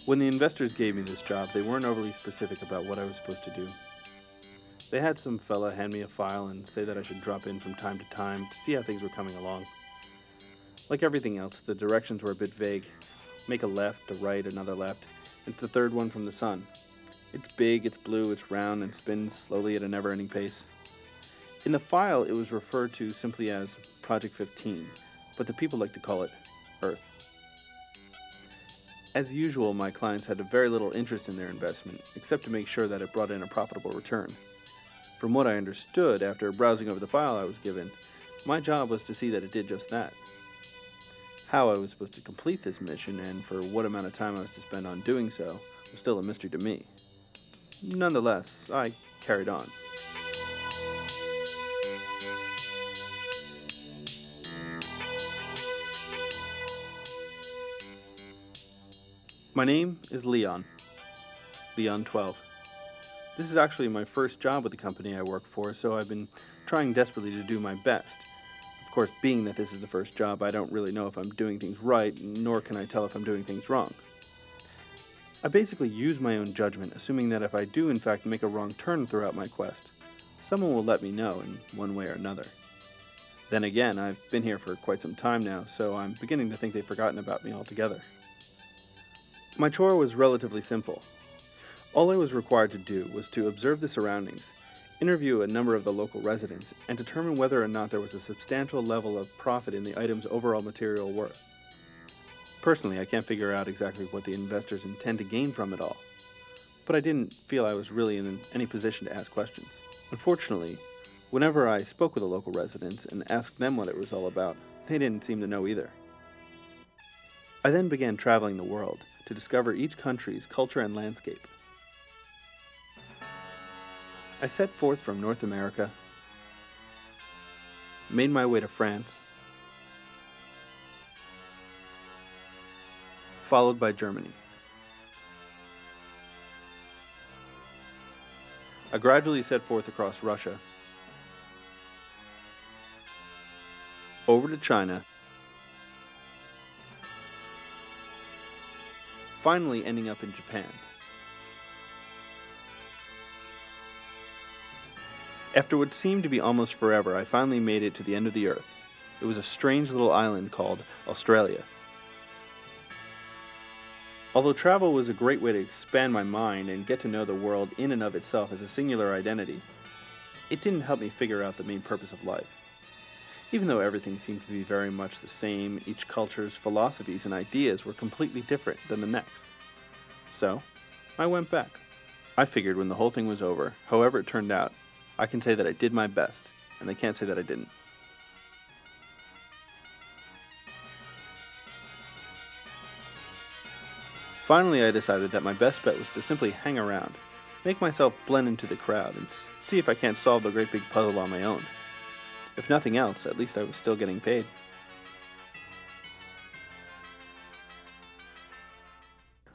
When the investors gave me this job, they weren't overly specific about what I was supposed to do. They had some fella hand me a file and say that I should drop in from time to time to see how things were coming along. Like everything else, the directions were a bit vague. Make a left, a right, another left. It's the third one from the sun. It's big, it's blue, it's round, and spins slowly at a never-ending pace. In the file, it was referred to simply as Project 15, but the people like to call it Earth. As usual, my clients had very little interest in their investment, except to make sure that it brought in a profitable return. From what I understood after browsing over the file I was given, my job was to see that it did just that. How I was supposed to complete this mission and for what amount of time I was to spend on doing so was still a mystery to me. Nonetheless, I carried on. My name is Leon 12. This is actually my first job with the company I work for, so I've been trying desperately to do my best. Of course, being that this is the first job, I don't really know if I'm doing things right, nor can I tell if I'm doing things wrong. I basically use my own judgment, assuming that if I do in fact make a wrong turn throughout my quest, someone will let me know in one way or another. Then again, I've been here for quite some time now, so I'm beginning to think they've forgotten about me altogether. My chore was relatively simple. All I was required to do was to observe the surroundings, interview a number of the local residents, and determine whether or not there was a substantial level of profit in the item's overall material worth. Personally, I can't figure out exactly what the investors intend to gain from it all, but I didn't feel I was really in any position to ask questions. Unfortunately, whenever I spoke with the local residents and asked them what it was all about, they didn't seem to know either. I then began traveling the world to discover each country's culture and landscape. I set forth from North America, made my way to France, followed by Germany. I gradually set forth across Russia, over to China, finally ending up in Japan. After what seemed to be almost forever, I finally made it to the end of the earth. It was a strange little island called Australia. Although travel was a great way to expand my mind and get to know the world in and of itself as a singular identity, it didn't help me figure out the main purpose of life. Even though everything seemed to be very much the same, each culture's philosophies and ideas were completely different than the next. So, I went back. I figured when the whole thing was over, however it turned out, I can say that I did my best, and they can't say that I didn't. Finally, I decided that my best bet was to simply hang around, make myself blend into the crowd, and see if I can't solve the great big puzzle on my own. If nothing else, at least I was still getting paid.